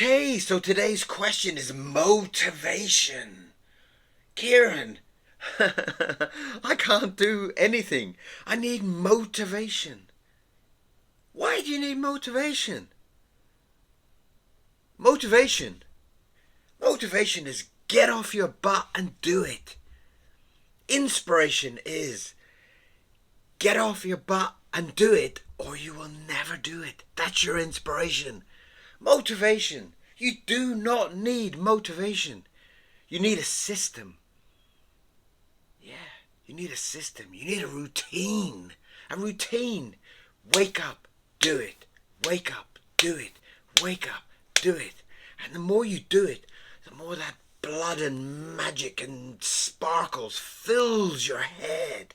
Okay, so today's question is motivation. Kieron, I can't do anything. I need motivation. Why do you need motivation? Motivation. Motivation is get off your butt and do it. Inspiration is get off your butt and do it, or you will never do it. That's your inspiration. Motivation. You do not need motivation. You need a system. Yeah, you need a system. You need a routine. A routine. Wake up, do it. Wake up, do it. Wake up, do it. And the more you do it, the more that blood and magic and sparkles fills your head.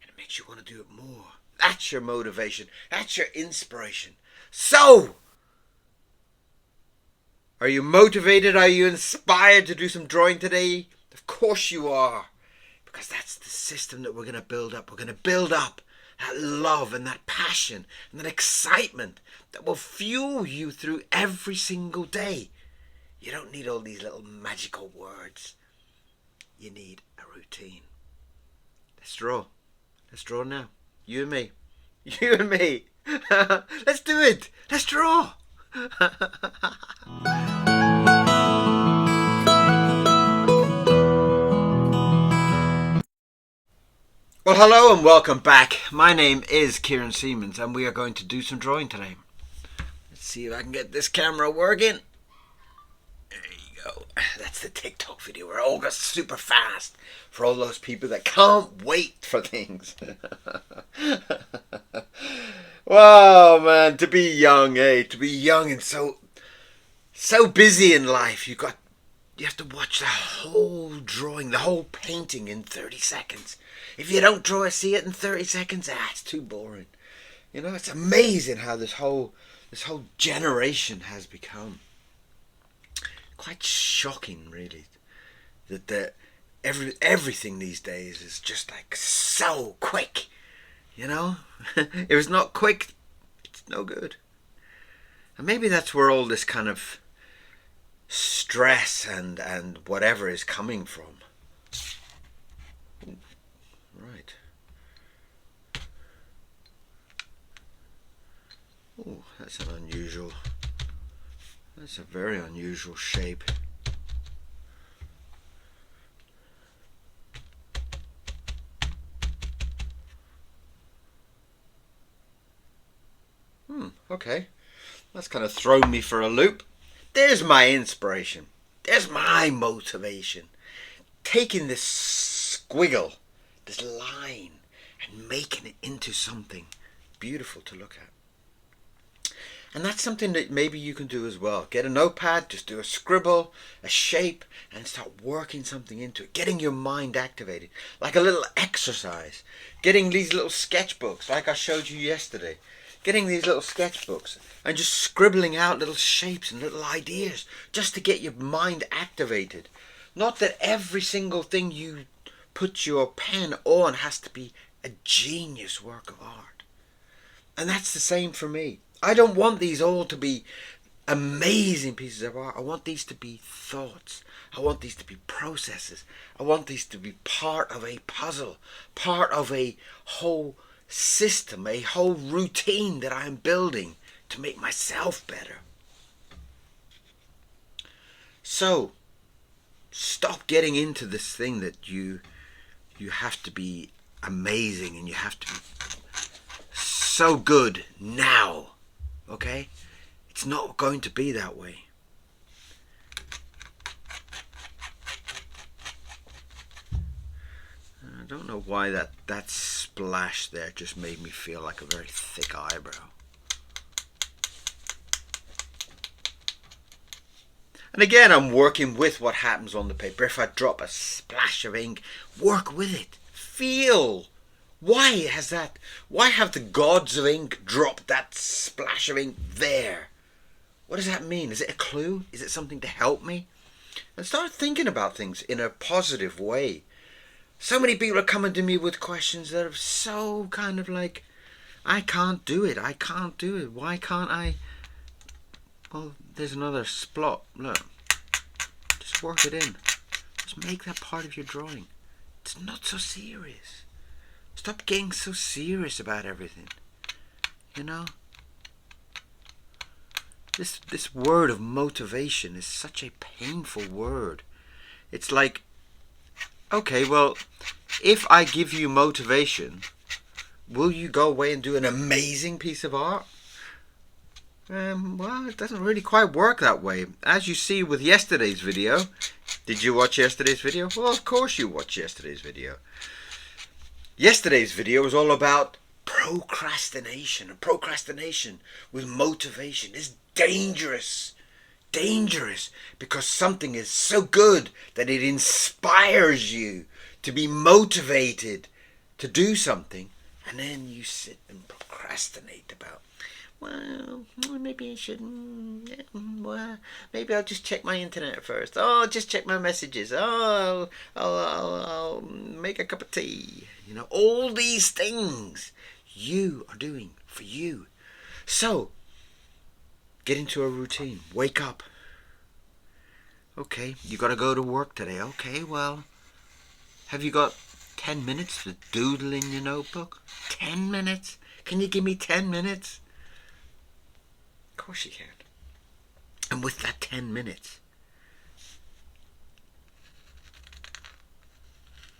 And it makes you want to do it more. That's your motivation. That's your inspiration. So, are you motivated? Are you inspired to do some drawing today? Of course you are. Because that's the system that we're going to build up. We're going to build up that love and that passion and that excitement that will fuel you through every single day. You don't need all these little magical words. You need a routine. Let's draw. Let's draw now. You and me. You and me. Let's do it. Let's draw. Well, hello and welcome back. My name is Kieron Seamons and we are going to do some drawing today. Let's see if I can get this camera working. There you go. That's the TikTok video where it all goes super fast for all those people that can't wait for things. Wow, man, to be young, to be young and so busy in life. You have to watch the whole drawing, the whole painting in 30 seconds. If you don't draw or see it in 30 seconds, it's too boring. You know, it's amazing how this whole generation has become. Quite shocking, really, that everything these days is just like so quick. You know, if it's not quick, it's no good. And maybe that's where all this kind of stress and whatever is coming from. Right. Oh, that's an unusual. That's a very unusual shape. Okay. That's kind of thrown me for a loop. There's my inspiration. There's my motivation. Taking this squiggle, this line, and making it into something beautiful to look at. And that's something that maybe you can do as well. Get a notepad, just do a scribble, a shape, and start working something into it. Getting your mind activated. Like a little exercise. Getting these little sketchbooks, like I showed you yesterday. Getting these little sketchbooks and just scribbling out little shapes and little ideas just to get your mind activated. Not that every single thing you put your pen on has to be a genius work of art. And that's the same for me. I don't want these all to be amazing pieces of art. I want these to be thoughts. I want these to be processes. I want these to be part of a puzzle, part of a whole system, a whole routine that I'm building to make myself better. So, stop getting into this thing that you have to be amazing and you have to be so good now. Okay? It's not going to be that way. I don't know why that splash there just made me feel like a very thick eyebrow. And again, I'm working with what happens on the paper. If I drop a splash of ink, work with it. Feel. Why have the gods of ink dropped that splash of ink there? What does that mean? Is it a clue? Is it something to help me? And start thinking about things in a positive way. So many people are coming to me with questions that are so kind of like, I can't do it. I can't do it. Why can't I? Well, there's another splot. Look, just work it in. Just make that part of your drawing. It's not so serious. Stop getting so serious about everything. You know? This word of motivation is such a painful word. It's like, okay, well, if I give you motivation, will you go away and do an amazing piece of art? Well, it doesn't really quite work that way. As you see with yesterday's video, did you watch yesterday's video? Well, of course you watched yesterday's video. Yesterday's video was all about procrastination. And procrastination with motivation is dangerous. Dangerous because something is so good that it inspires you to be motivated to do something, and then you sit and procrastinate about, well, maybe I shouldn't. Well, maybe I'll just check my internet first. Oh, I'll just check my messages. Oh, I'll make a cup of tea. You know, all these things you are doing for you. So, get into a routine. Wake up. Okay, you got to go to work today. Okay, well, have you got 10 minutes to doodle in your notebook? 10 minutes? Can you give me 10 minutes? Of course you can. And with that 10 minutes,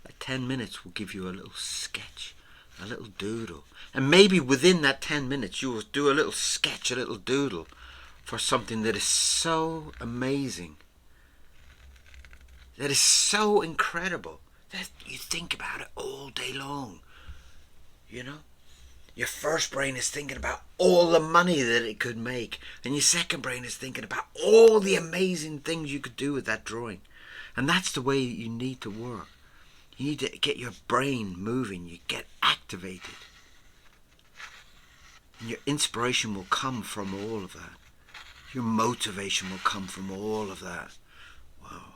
that 10 minutes will give you a little sketch, a little doodle. And maybe within that 10 minutes, you will do a little sketch, a little doodle for something that is so amazing, that is so incredible, that you think about it all day long. You know? Your first brain is thinking about all the money that it could make. And your second brain is thinking about all the amazing things you could do with that drawing. And that's the way you need to work. You need to get your brain moving. You get activated. And your inspiration will come from all of that. Your motivation will come from all of that. Wow.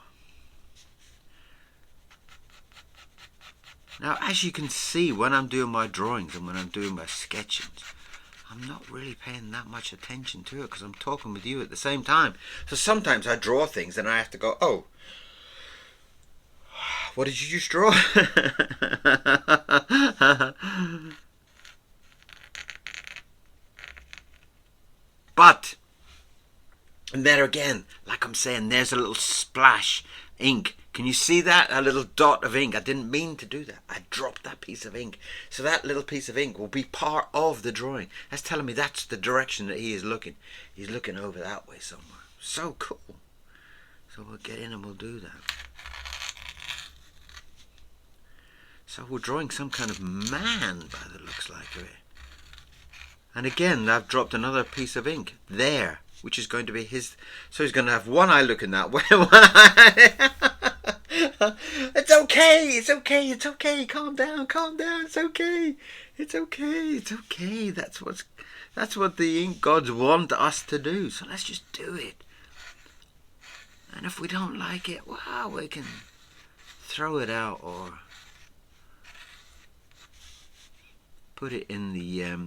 Now, as you can see, when I'm doing my drawings and when I'm doing my sketchings, I'm not really paying that much attention to it because I'm talking with you at the same time. So sometimes I draw things and I have to go, oh, what did you just draw? But, and there again, like I'm saying, there's a little splash ink. Can you see that? A little dot of ink. I didn't mean to do that. I dropped that piece of ink. So that little piece of ink will be part of the drawing. That's telling me that's the direction that he is looking. He's looking over that way somewhere. So cool. So we'll get in and we'll do that. So we're drawing some kind of man by the looks like it. And again, I've dropped another piece of ink there, which is going to be his. So he's going to have one eye looking that way. One eye. It's okay, it's okay, it's okay. Calm down, it's okay. It's okay, it's okay. That's what the ink gods want us to do. So let's just do it. And if we don't like it, well, we can throw it out or put it in the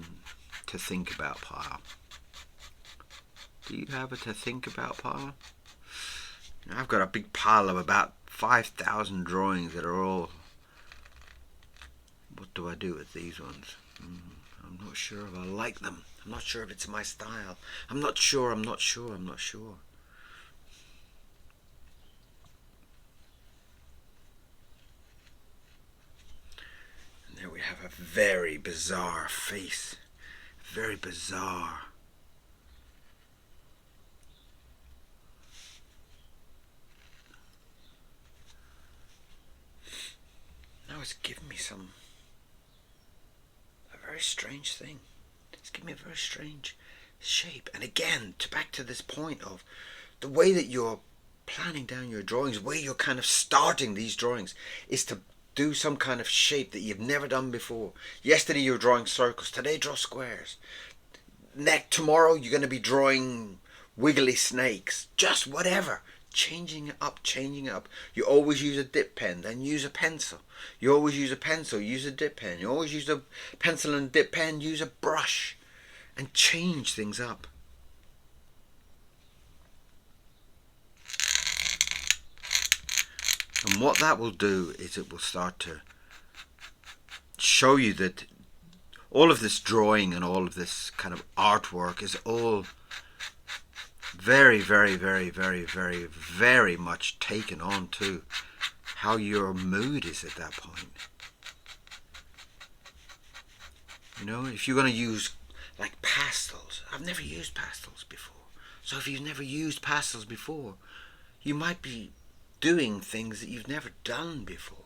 to think about pile. Do you have a to think about pile? I've got a big pile of about 5,000 drawings that are all... What do I do with these ones? I'm not sure if I like them. I'm not sure if it's my style. I'm not sure. And there we have a very bizarre face. Very bizarre. Now it's giving me a very strange thing. It's giving me a very strange shape. And again, back to this point of the way that you're planning down your drawings, the way you're kind of starting these drawings is to do some kind of shape that you've never done before. Yesterday you were drawing circles. Today draw squares. Tomorrow you're going to be drawing wiggly snakes. Just whatever. Changing it up. You always use a dip pen, then use a pencil. You always use a pencil, use a dip pen. You always use a pencil and dip pen, use a brush. And change things up. And what that will do is it will start to show you that all of this drawing and all of this kind of artwork is all very, very, very, very, very, very much taken on to how your mood is at that point. You know, if you're going to use like pastels, I've never used pastels before. So if you've never used pastels before, you might be doing things that you've never done before.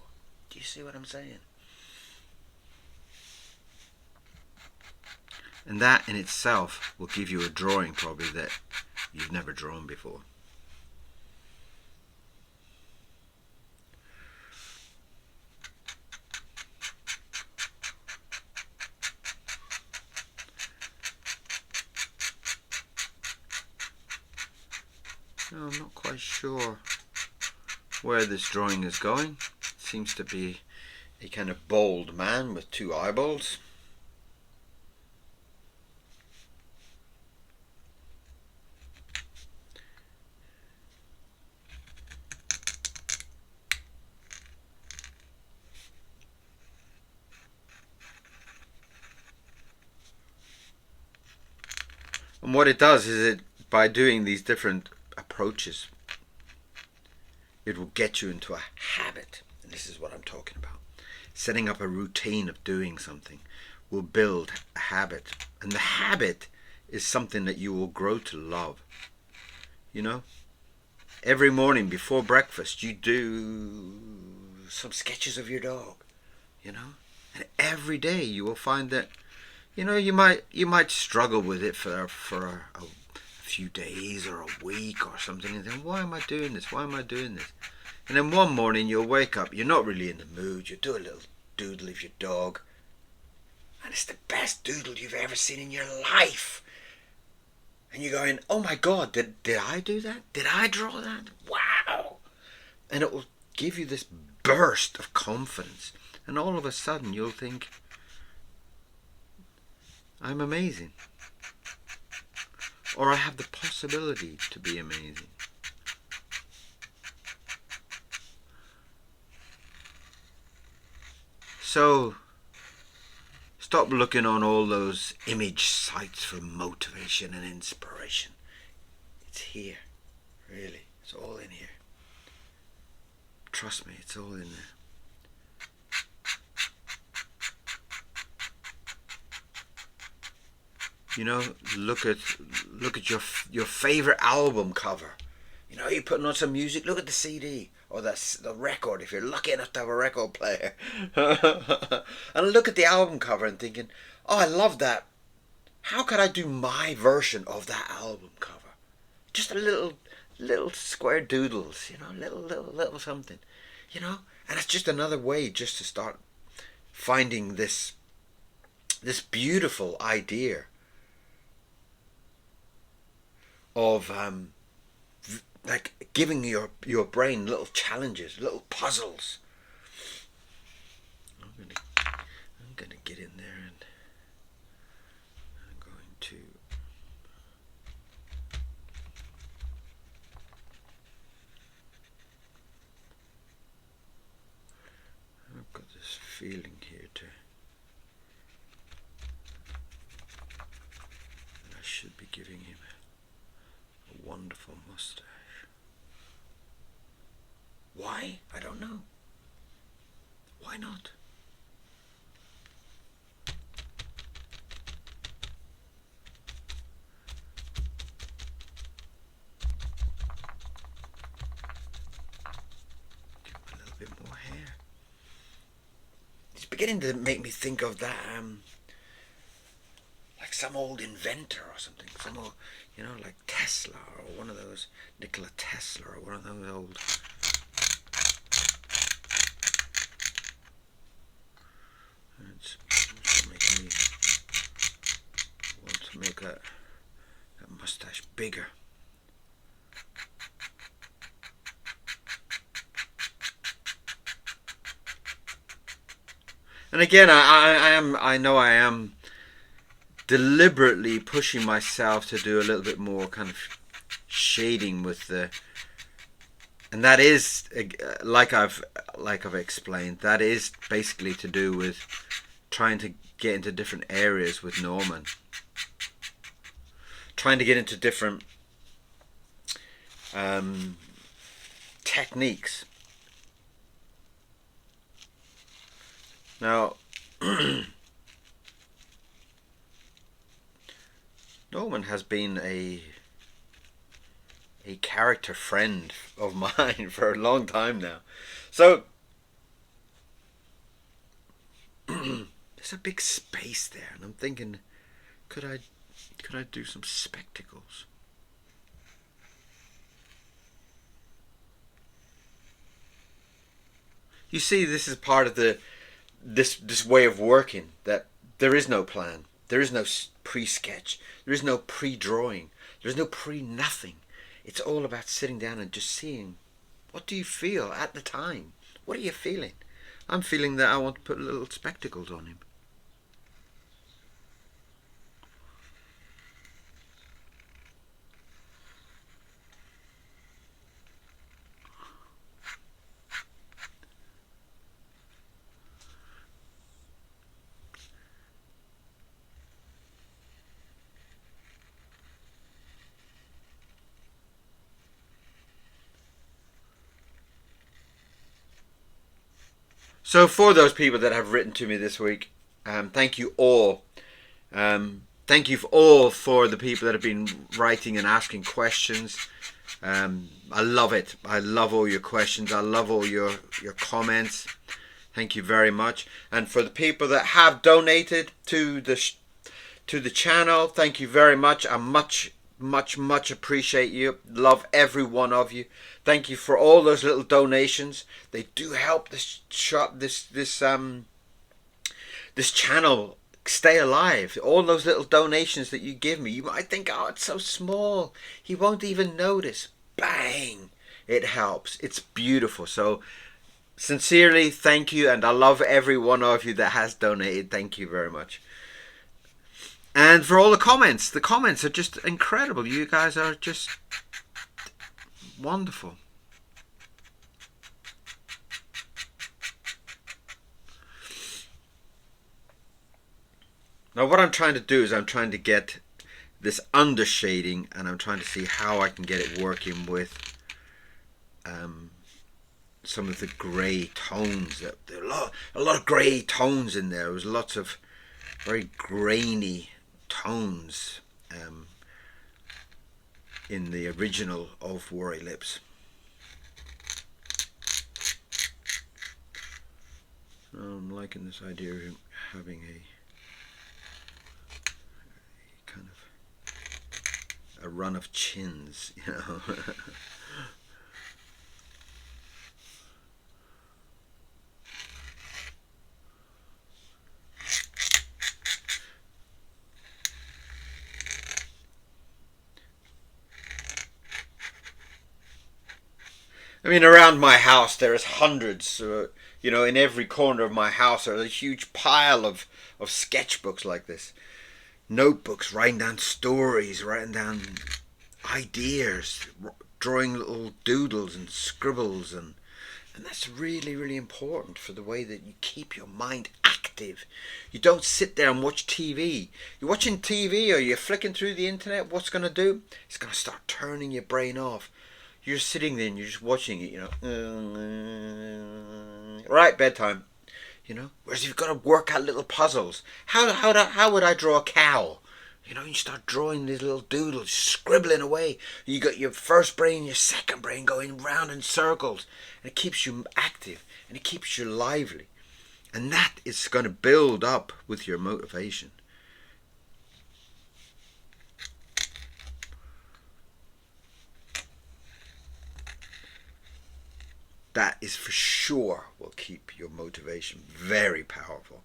Do you see what I'm saying? And that in itself will give you a drawing probably that you've never drawn before. No, I'm not quite sure where this drawing is going. It seems to be a kind of bold man with two eyeballs. And what it does is it, by doing these different approaches, it will get you into a habit. And this is what I'm talking about. Setting up a routine of doing something will build a habit. And the habit is something that you will grow to love. You know? Every morning before breakfast you do some sketches of your dog. You know? And every day you will find that, you know, you might struggle with it for a few days or a week or something, and then why am I doing this? Why am I doing this? And then one morning you'll wake up, you're not really in the mood, you do a little doodle of your dog, and it's the best doodle you've ever seen in your life. And you're going, oh my God, did I do that? Did I draw that? Wow! And it will give you this burst of confidence, and all of a sudden you'll think, I'm amazing. Or I have the possibility to be amazing. So, stop looking on all those image sites for motivation and inspiration. It's here, really. It's all in here. Trust me, it's all in there. You know, look at your favorite album cover. You know, you're putting on some music. Look at the CD or the record if you're lucky enough to have a record player. And look at the album cover and thinking, oh, I love that. How could I do my version of that album cover? Just a little square doodles. You know, little something. You know, and it's just another way just to start finding this beautiful idea of like giving your brain little challenges, little puzzles. I'm gonna get in there and I'm going to I've got this feeling here too that I should be giving him a wonderful mustache. Why? I don't know. Why not? Give him a little bit more hair. It's beginning to make me think of that, like some old inventor or something. Some old, you know, like Tesla or one of those, Nikola Tesla or one of those old. It's making me want to make that mustache bigger. And again, I know I am deliberately pushing myself to do a little bit more kind of shading with the And that is, like I've explained, that is basically to do with trying to get into different areas with Norman, trying to get into different techniques. Now, Norman has been a character friend of mine for a long time now. So there's a big space there, and I'm thinking, could I do some spectacles? You see, this is part of this way of working, that there is no plan, there is no pre-sketch, there is no pre-drawing, there's no pre-nothing. It's all about sitting down and just seeing, what do you feel at the time? What are you feeling? I'm feeling that I want to put little spectacles on him. So for those people that have written to me this week, thank you all. Thank you all for the people that have been writing and asking questions. I love it. I love all your questions. I love all your comments. Thank you very much. And for the people that have donated to the channel, thank you very much. I much appreciate you. Love every one of you. Thank you for all those little donations. They do help this channel stay alive. All those little donations that you give me, you might think, oh, it's so small, he won't even notice. Bang! It helps. It's beautiful. So sincerely, thank you, and I love every one of you that has donated. Thank you very much. And for all the comments are just incredible. You guys are just wonderful. Now what I'm trying to do is I'm trying to get this undershading, and I'm trying to see how I can get it working with some of the grey tones. There are a lot of grey tones in there. There was lots of very grainy tones in the original of Worry Lips. I'm liking this idea of him having a kind of a run of chins, you know. I mean, around my house there is hundreds. You know, in every corner of my house there's a huge pile of sketchbooks like this. Notebooks, writing down stories, writing down ideas, drawing little doodles and scribbles, and that's really, really important for the way that you keep your mind active. You don't sit there and watch TV. You're watching TV or you're flicking through the internet, what's going to do? It's going to start turning your brain off. You're sitting there and you're just watching it, you know. Right, bedtime. You know, whereas you've got to work out little puzzles. How would I draw a cow? You know, you start drawing these little doodles, scribbling away. You got your first brain, your second brain going round in circles, and it keeps you active and it keeps you lively, and that is going to build up with your motivation. That is for sure will keep your motivation very powerful.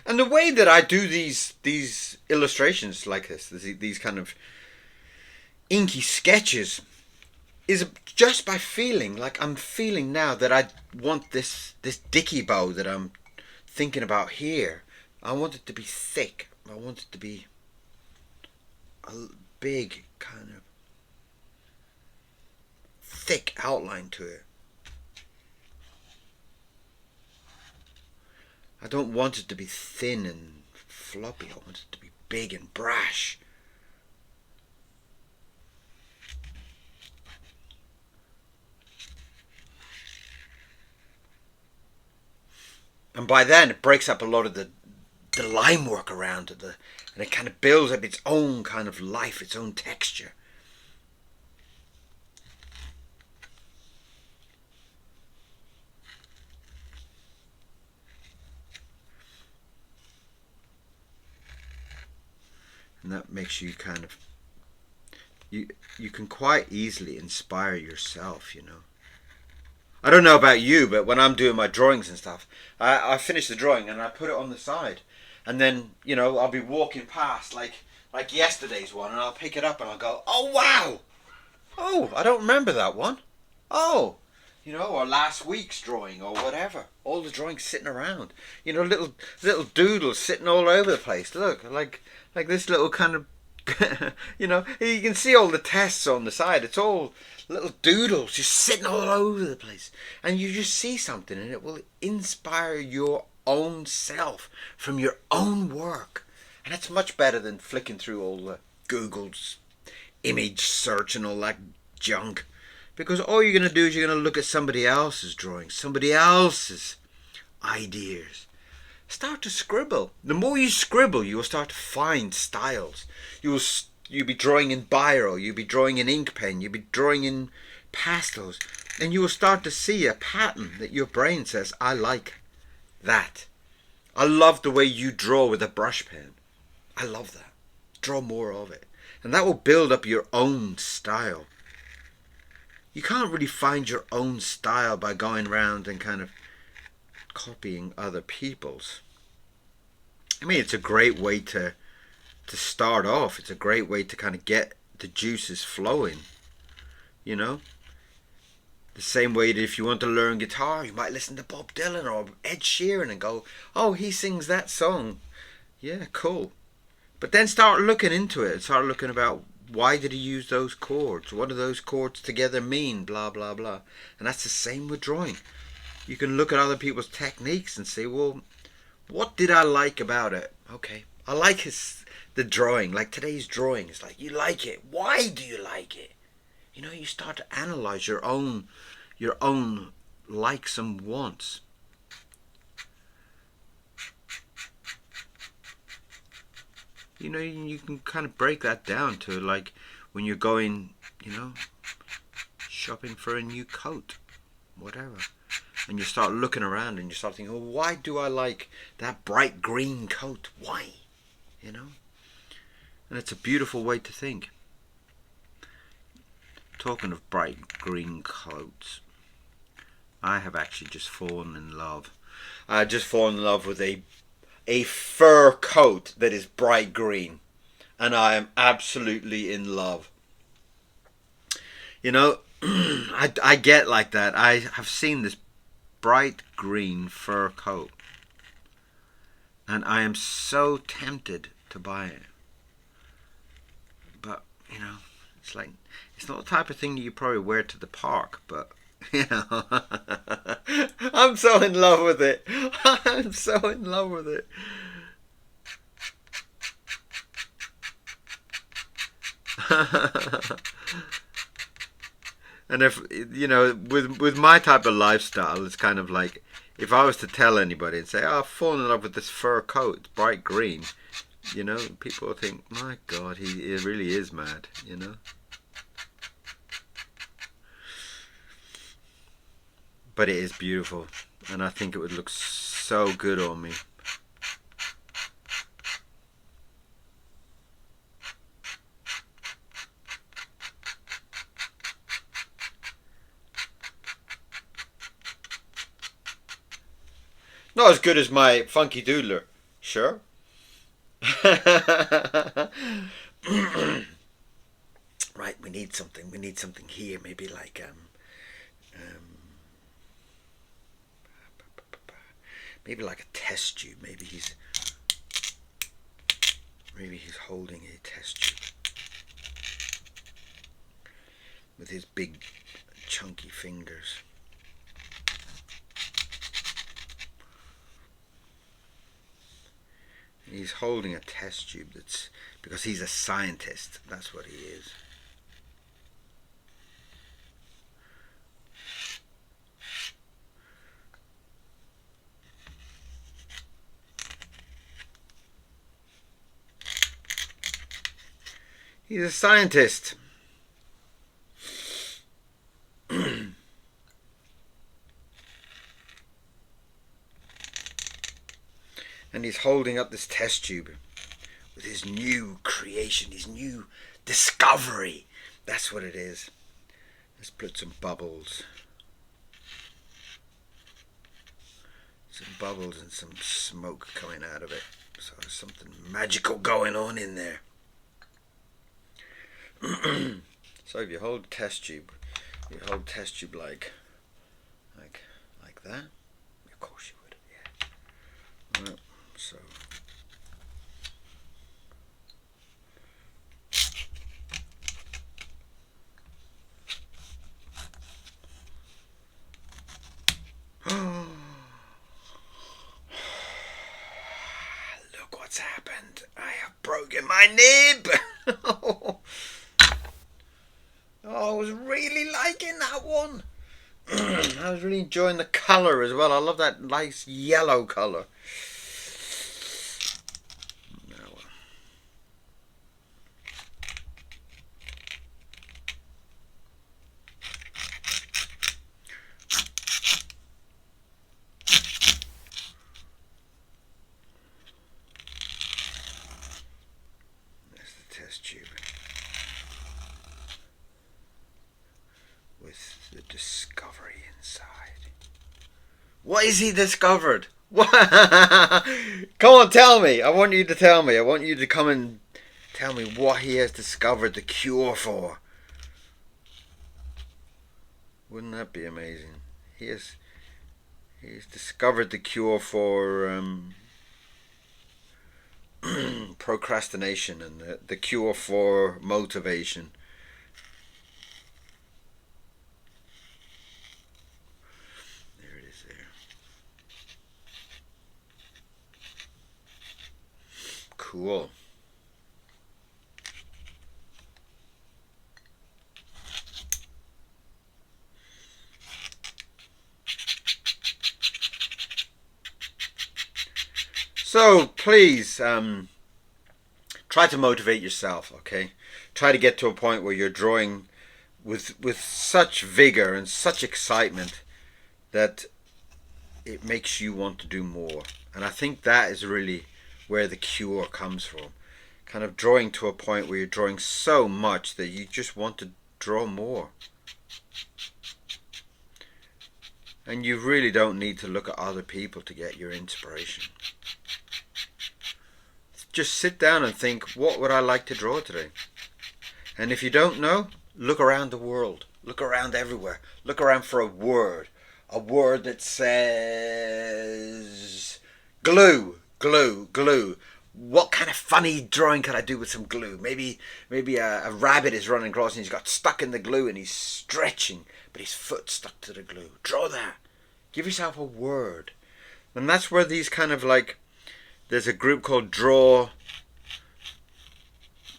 And the way that I do these illustrations like this, these kind of inky sketches, is just by feeling like I'm feeling now that I want this dicky bow that I'm thinking about here. I want it to be thick. I want it to be a big kind of thick outline to it. I don't want it to be thin and floppy. I want it to be big and brash. And by then it breaks up a lot of the line work around it, and it kind of builds up its own kind of life, its own texture. And that makes you kind of, you can quite easily inspire yourself, you know. I don't know about you, but when I'm doing my drawings and stuff, I finish the drawing and I put it on the side. And then, you know, I'll be walking past like yesterday's one, and I'll pick it up and I'll go, oh wow! Oh, I don't remember that one. Oh, you know, or last week's drawing or whatever. All the drawings sitting around. You know, little doodles sitting all over the place. Look, like this little kind of, you know, you can see all the tests on the side. It's all little doodles just sitting all over the place. And you just see something and it will inspire your own self from your own work. And that's much better than flicking through all the Google's image search and all that junk. Because all you're going to do is you're going to look at somebody else's drawings, somebody else's ideas. Start to scribble. The more you scribble, you will start to find styles. You'll be drawing in biro, you'll be drawing in ink pen, you'll be drawing in pastels, and you will start to see a pattern that your brain says, I like that. I love the way you draw with a brush pen. I love that. Draw more of it. And that will build up your own style. You can't really find your own style by going around and kind of copying other people's. I mean, it's a great way to start off. It's a great way to kind of get the juices flowing, you know. The same way that if you want to learn guitar, you might listen to Bob Dylan or Ed Sheeran and go, oh, he sings that song. Yeah, cool. But then start looking into it. Start looking about, why did he use those chords? What do those chords together mean? Blah, blah, blah. And that's the same with drawing. You can look at other people's techniques and say, well, what did I like about it? Okay, I like the drawing. Like today's drawing. It's like, you like it. Why do you like it? You know, you start to analyze your own likes and wants. You know, you can kind of break that down to like when you're going, you know, shopping for a new coat, whatever. And you start looking around and you start thinking, well, why do I like that bright green coat? Why? You know? And it's a beautiful way to think. Talking of bright green coats, I have actually just fallen in love. I just fallen in love with a fur coat that is bright green, and I am absolutely in love. You know, I get like that. I have seen this bright green fur coat, and I am so tempted to buy it. But, you know, it's like, it's not the type of thing you probably wear to the park, but, you know, I'm so in love with it. I'm so in love with it. And if, you know, with my type of lifestyle, it's kind of like, if I was to tell anybody and say, oh, I've fallen in love with this fur coat, it's bright green, you know, people will think, my God, he really is mad, you know. But it is beautiful, and I think it would look so good on me. Not as good as my Funki Doodler, sure. Right, we we need something here, maybe like maybe like a test tube. Maybe he's holding a test tube with his big chunky fingers. He's holding a test tube. That's because he's a scientist. That's what he is. He's a scientist. And he's holding up this test tube with his new creation, his new discovery. That's what it is. Let's put some bubbles. Some bubbles and some smoke coming out of it. So there's something magical going on in there. So if you hold a test tube, like that. Of course you would, yeah. Right, so look what's happened. I have broken my nib. Oh, I was really liking that one. I was really enjoying the colour as well. I love that nice yellow colour. There's the test tube. With the discovery inside. What is he discovered? What? Come on, tell me. I want you to tell me. I want you to come and tell me what he has discovered the cure for. Wouldn't that be amazing? He's discovered the cure for procrastination and the cure for motivation. Cool. So please try to motivate yourself, okay? Try to get to a point where you're drawing with such vigor and such excitement that it makes you want to do more. And I think that is really where the cure comes from. Kind of drawing to a point where you're drawing so much that you just want to draw more. And you really don't need to look at other people to get your inspiration. Just sit down and think, what would I like to draw today? And if you don't know, look around the world. Look around everywhere. Look around for a word. A word that says glue. Glue, glue. What kind of funny drawing could I do with some glue? Maybe a rabbit is running across and he's got stuck in the glue and he's stretching, but his foot's stuck to the glue. Draw that. Give yourself a word. And that's where these kind of like, there's a group called Draw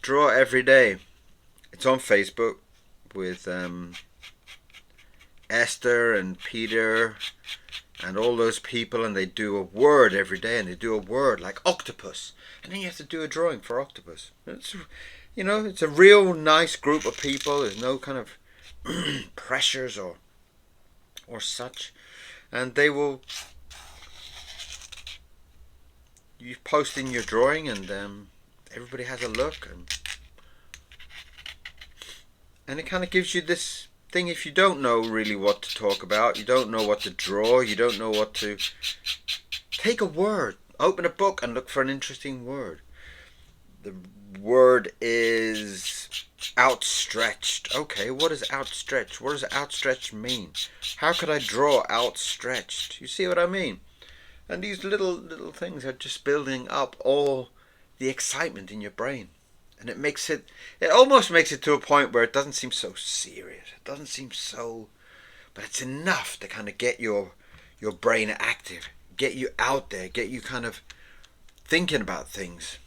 Every Day. It's on Facebook with Esther and Peter and all those people, and they do a word every day, and they do a word like octopus, and then you have to do a drawing for octopus. It's, you know, it's a real nice group of people. There's no kind of pressures or such, and they will, you post in your drawing, and everybody has a look, and it kind of gives you this thing. If you don't know really what to talk about, you don't know what to draw, you don't know what to, take a word, open a book and look for an interesting word. The word is Outstretched. Okay, what is outstretched? What does outstretched mean? How could I draw outstretched? You see what I mean? And these little things are just building up all the excitement in your brain. And it almost makes it to a point where it doesn't seem so serious. It doesn't seem so, but it's enough to kind of get your brain active, get you out there, get you kind of thinking about things.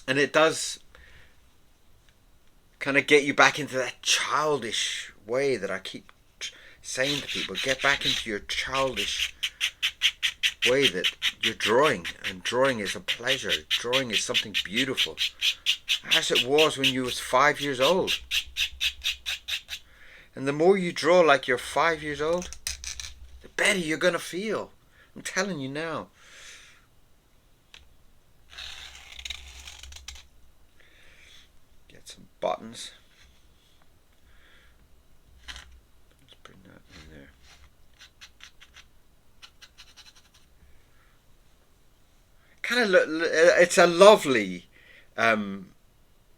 And it does kind of get you back into that childish way that I keep saying to people. Get back into your childish way that you're drawing. And drawing is a pleasure. Drawing is something beautiful. As it was when you was 5 years old. And the more you draw like you're 5 years old, the better you're going to feel. I'm telling you now. Some buttons. Let's bring that in there. It's a lovely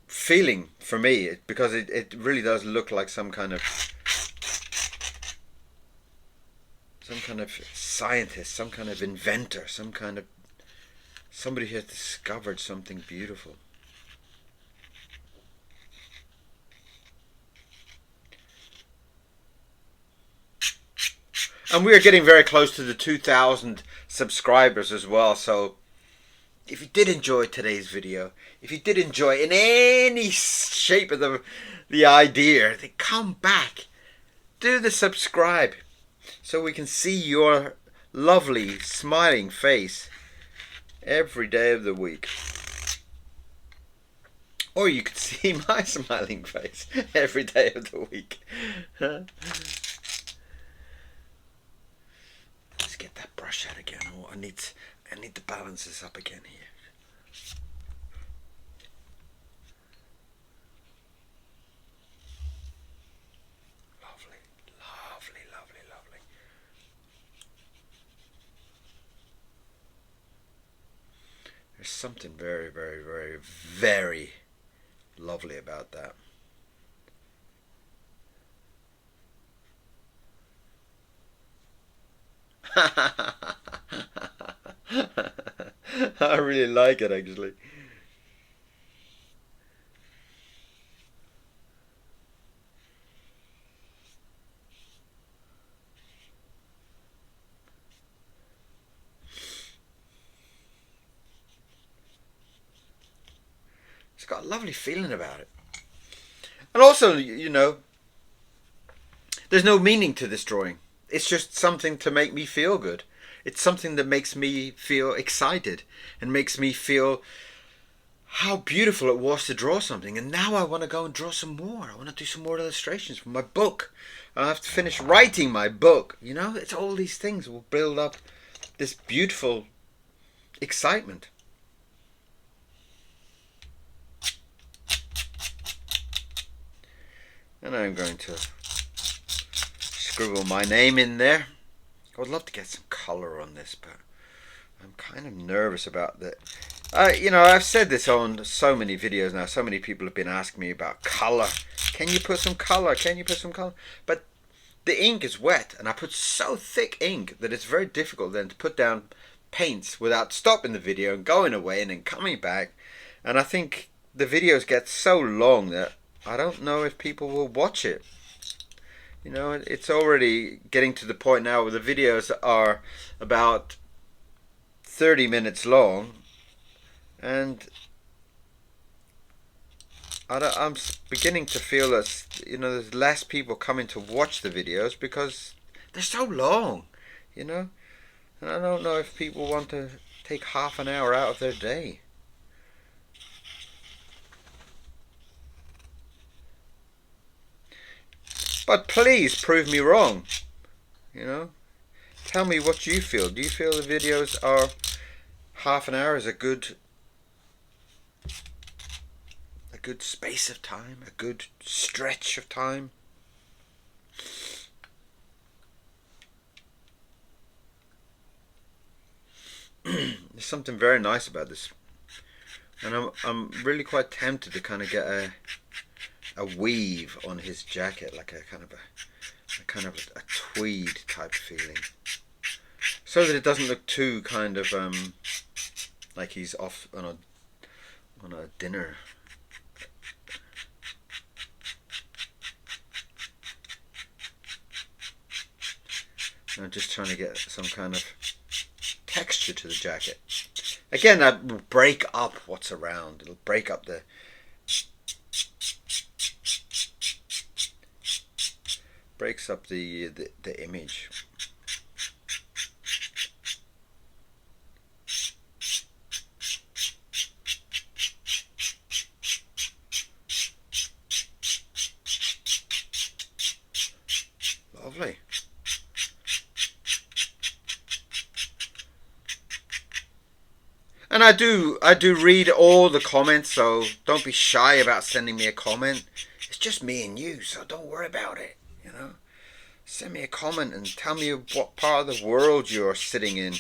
feeling for me because it really does look like some kind of scientist, some kind of inventor, some kind of somebody who has discovered something beautiful. And we are getting very close to the 2,000 subscribers as well. So if you did enjoy today's video, if you did enjoy in any shape of the idea, then come back. Do the subscribe so we can see your lovely smiling face every day of the week. Or you could see my smiling face every day of the week. Get that brush out again. Oh, I need to balance this up again here. Lovely, lovely, lovely, lovely. There's something very, very, very, very lovely about that. I really like it actually. It's got a lovely feeling about it. And also, you know, there's no meaning to this drawing. It's just something to make me feel good. It's something that makes me feel excited and makes me feel how beautiful it was to draw something. And now I want to go and draw some more. I want to do some more illustrations for my book. I have to finish writing my book. You know, it's all these things will build up this beautiful excitement. And I'm going to scribble my name in there. I would love to get some color on this, but I'm kind of nervous about that. You know, I've said this on so many videos now. So many people have been asking me about color. Can you put some color? Can you put some color? But the ink is wet, and I put so thick ink that it's very difficult then to put down paints without stopping the video and going away and then coming back. And I think the videos get so long that I don't know if people will watch it. You know, it's already getting to the point now where the videos are about 30 minutes long, and I'm beginning to feel that, you know, there's less people coming to watch the videos because they're so long, you know. And I don't know if people want to take half an hour out of their day. But please prove me wrong. You know, tell me what you feel. Do you feel the videos are half an hour is a good space of time, a good stretch of time? There's something very nice about this And I'm really quite tempted to kind of get a weave on his jacket, like a kind of a tweed type feeling, so that it doesn't look too kind of like he's off on a dinner. I'm just trying to get some kind of texture to the jacket. Again, that will break up what's around. It'll break up the breaks up the image. Lovely. And I do read all the comments, so don't be shy about sending me a comment. It's just me and you, so don't worry about it, you know. Send me a comment and tell me what part of the world you're sitting in,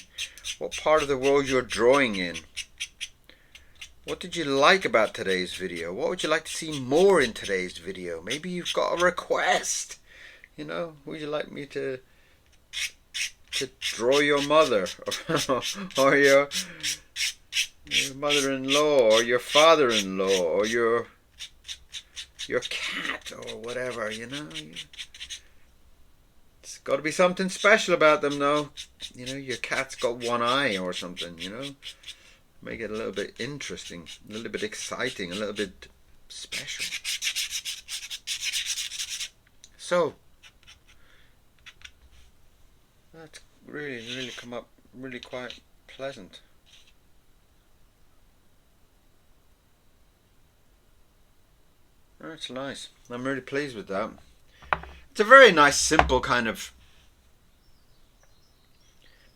what part of the world you're drawing in. What did you like about today's video? What would you like to see more in today's video? Maybe you've got a request, you know. Would you like me to draw your mother or your mother-in-law or your father-in-law or your cat or whatever, you know. It's got to be something special about them, though. You know, your cat's got one eye or something, you know. Make it a little bit interesting, a little bit exciting, a little bit special. So that's really come up really quite pleasant. That's nice. I'm really pleased with that. It's a very nice, simple kind of.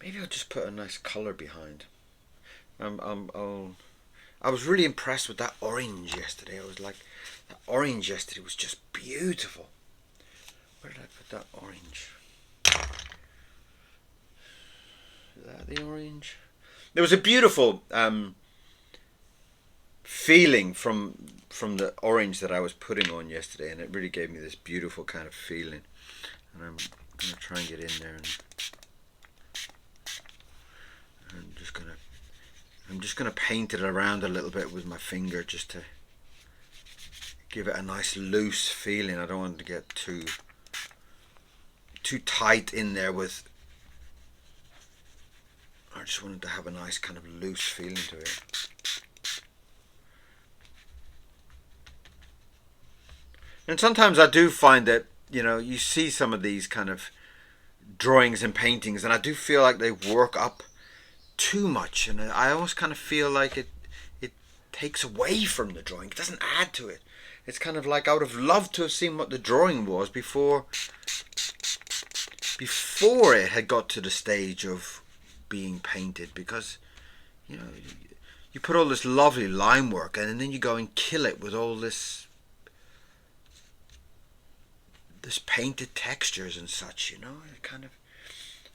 Maybe I'll just put a nice color behind. I was really impressed with that orange yesterday. I was like, that orange yesterday was just beautiful. Where did I put that orange? Is that the orange? There was a beautiful feeling from the orange that I was putting on yesterday, and it really gave me this beautiful kind of feeling. And I'm gonna try and get in there, and I'm just gonna paint it around a little bit with my finger, just to give it a nice loose feeling. I don't want it to get too tight in there with. I just wanted to have a nice kind of loose feeling to it. And sometimes I do find that, you know, you see some of these kind of drawings and paintings, and I do feel like they work up too much, and I almost kind of feel like it takes away from the drawing. It doesn't add to it. It's kind of like I would have loved to have seen what the drawing was before it had got to the stage of being painted, because, you know, you put all this lovely line work in, and then you go and kill it with all this painted textures and such, you know. It kind of,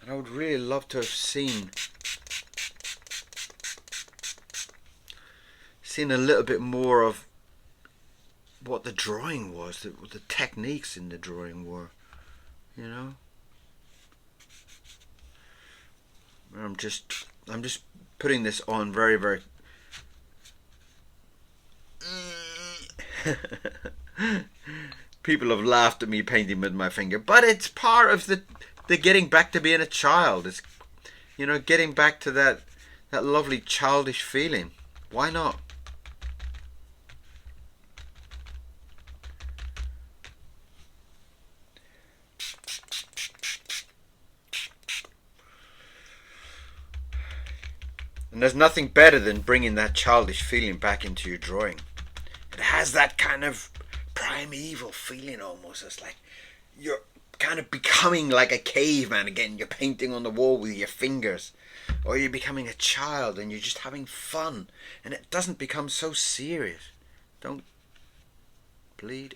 and I would really love to have seen a little bit more of what the drawing was, what the techniques in the drawing were, you know. I'm just putting this on very people have laughed at me painting with my finger, but it's part of the getting back to being a child. It's, you know, getting back to that lovely childish feeling. Why not? And there's nothing better than bringing that childish feeling back into your drawing. It has that kind of primeval feeling almost. It's like you're kind of becoming like a caveman again. You're painting on the wall with your fingers. Or you're becoming a child and you're just having fun. And it doesn't become so serious. Don't bleed.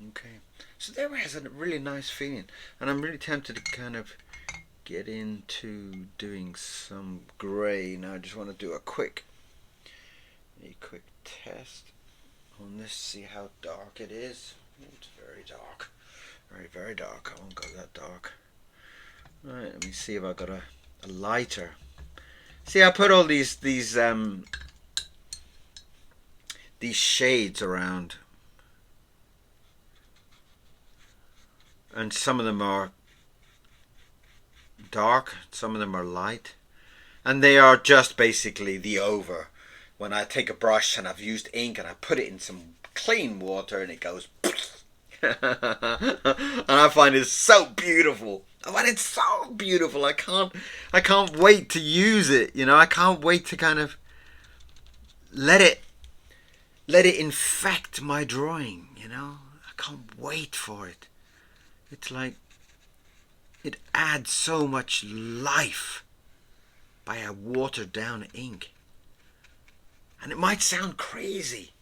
Okay. So there has a really nice feeling. And I'm really tempted to kind of get into doing some grey. Now I just want to do a quick a quick test on this, see how dark it is. It's very dark. Very dark. I won't go that dark. Right, let me see if I got a lighter. See, I put all these shades around, and some of them are dark, some of them are light, and they are just basically the over. When I take a brush and I've used ink and I put it in some clean water and it goes and I find it so beautiful. I find it so beautiful. I can't wait to use it, you know. I can't wait to kind of let it infect my drawing, you know. I can't wait for it. It's like it adds so much life by a watered down ink. And it might sound crazy,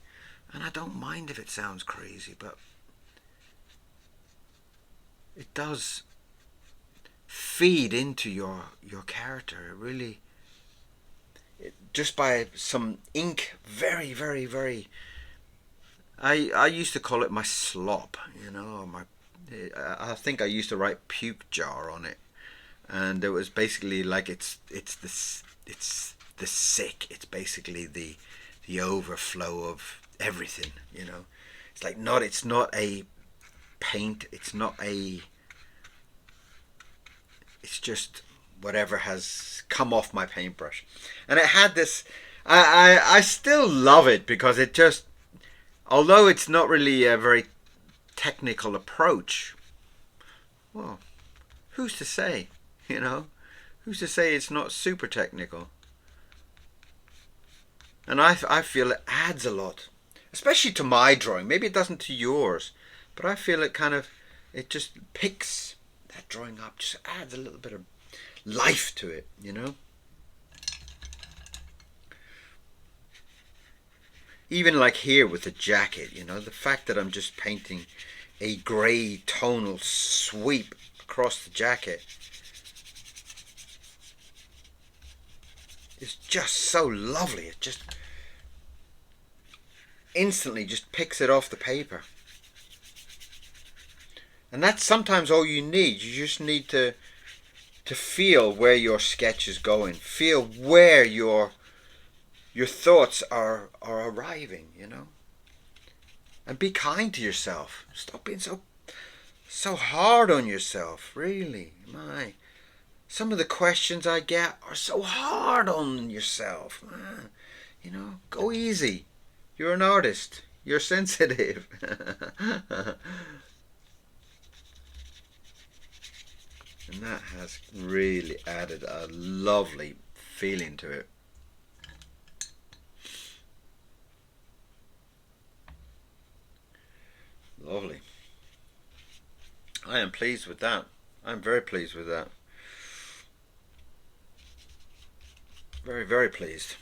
and I don't mind if it sounds crazy, but it does feed into your character. It really, just by some ink, very, very, very. I used to call it my slop, you know. I think I used to write puke jar on it, and it was basically like it's the sick. It's basically the overflow of everything, you know. It's like it's not a paint. It's just whatever has come off my paintbrush, and it had this. I still love it because it just, although it's not really a very technical approach, well, who's to say, you know? Who's to say it's not super technical? And I feel it adds a lot, especially to my drawing. Maybe it doesn't to yours, but I feel it just picks that drawing up, just adds a little bit of life to it, you know? Even like here with the jacket, you know, the fact that I'm just painting a grey tonal sweep across the jacket is just so lovely. It just instantly just picks it off the paper. And that's sometimes all you need. You just need to feel where your sketch is going. Feel where your thoughts are arriving, you know. And be kind to yourself. Stop being so hard on yourself, really. Some of the questions I get are so hard on yourself. You know, go easy. You're an artist. You're sensitive. And that has really added a lovely feeling to it. Lovely. I am pleased with that. I'm very pleased with that. Very, very pleased.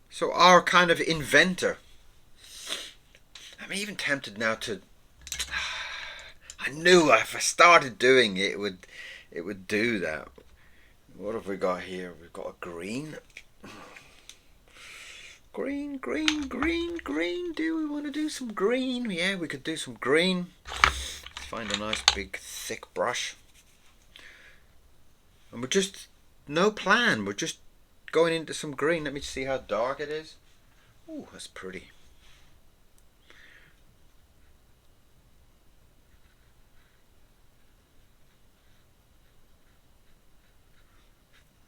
So our kind of inventor. I'm even tempted now to. I knew if I started doing it, it would do that. What have we got here? We've got a green. Green. Do we want to do some green? Yeah, we could do some green. Let's find a nice big thick brush. And we're just, no plan. We're just going into some green. Let me see how dark it is. Oh, that's pretty.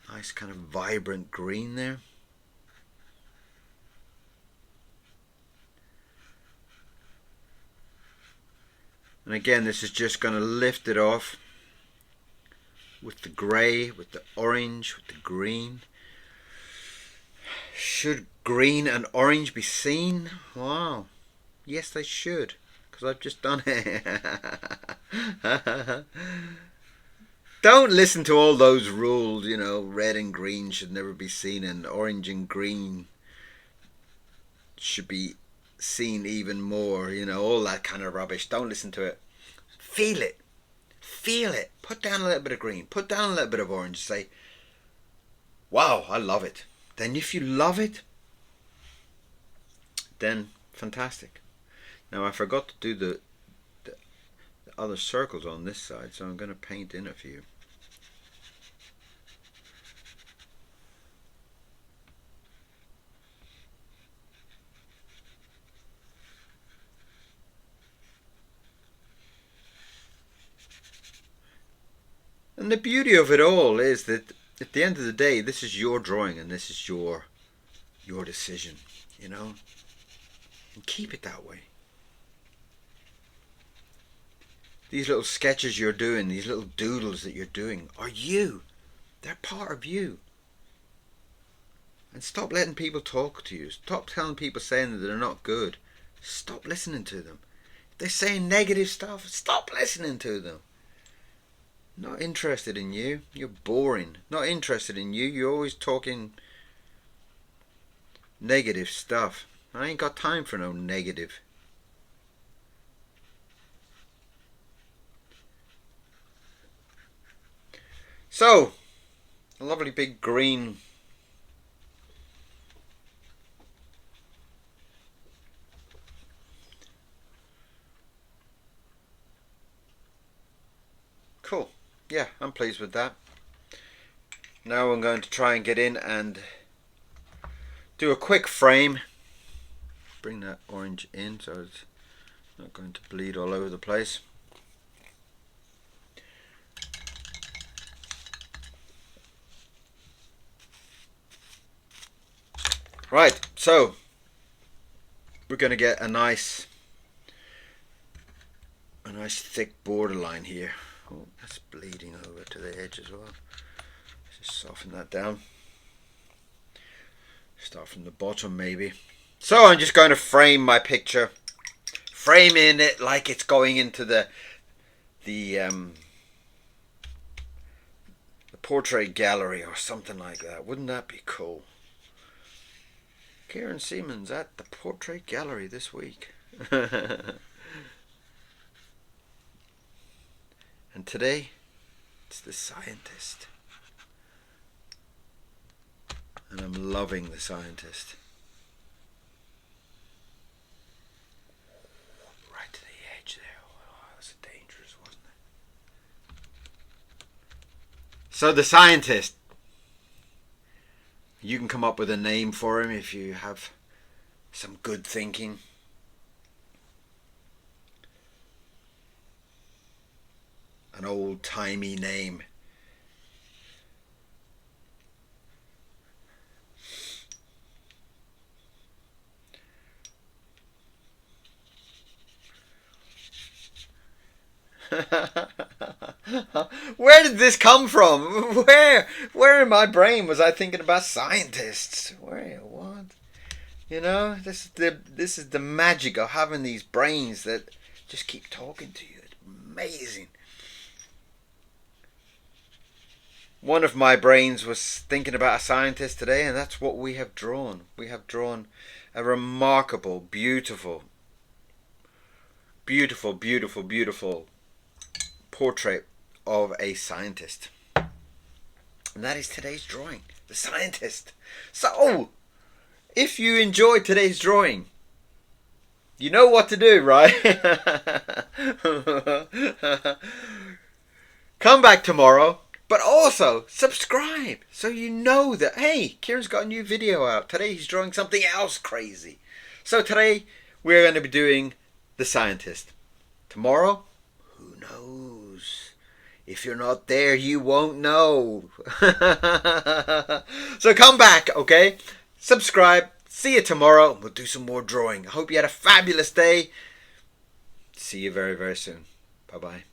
Nice kind of vibrant green there. And again, this is just going to lift it off with the grey, with the orange, with the green. Should green and orange be seen? Wow. Yes, they should, because I've just done it. Don't listen to all those rules, you know, red and green should never be seen and orange and green should be seen even more, you know, all that kind of rubbish. Don't listen to it. Feel it. Feel it. Put down a little bit of green. Put down a little bit of orange. Say, wow, I love it. Then if you love it, then fantastic. Now I forgot to do the other circles on this side, so I'm going to paint in a few. And the beauty of it all is that at the end of the day, this is your drawing and this is your decision, you know, and keep it that way. These little sketches you're doing, these little doodles that you're doing are you. They're part of you. And stop letting people talk to you. Stop telling people saying that they're not good. Stop listening to them. If they're saying negative stuff, stop listening to them. Not interested in you. You're boring. Not interested in you. You're always talking negative stuff. I ain't got time for no negative. So, a lovely big green cool. Yeah, I'm pleased with that. Now I'm going to try and get in and do a quick frame. Bring that orange in so it's not going to bleed all over the place. Right, so we're going to get a nice thick borderline here. Oh, that's bleeding over to the edge as well. Just soften that down. Start from the bottom maybe. So I'm just going to frame my picture, framing it like it's going into the portrait gallery or something like that. Wouldn't that be cool? Kieron Seamons at the portrait gallery this week. And today, it's the scientist. And I'm loving the scientist. Right to the edge there. Oh, that was dangerous, wasn't it? So the scientist. You can come up with a name for him if you have some good thinking. An old-timey name. Where did this come from? Where in my brain was I thinking about scientists? Where? What? You know, this is the magic of having these brains that just keep talking to you. It's amazing. One of my brains was thinking about a scientist today, and that's what we have drawn. We have drawn a remarkable, beautiful, beautiful, beautiful, beautiful portrait of a scientist. And that is today's drawing, the scientist. So, if you enjoyed today's drawing, you know what to do, right? Come back tomorrow. But also, subscribe, so you know that, hey, Kieron's got a new video out. Today he's drawing something else crazy. So today, we're going to be doing The Scientist. Tomorrow, who knows? If you're not there, you won't know. So come back, okay? Subscribe. See you tomorrow. We'll do some more drawing. I hope you had a fabulous day. See you very, very soon. Bye-bye.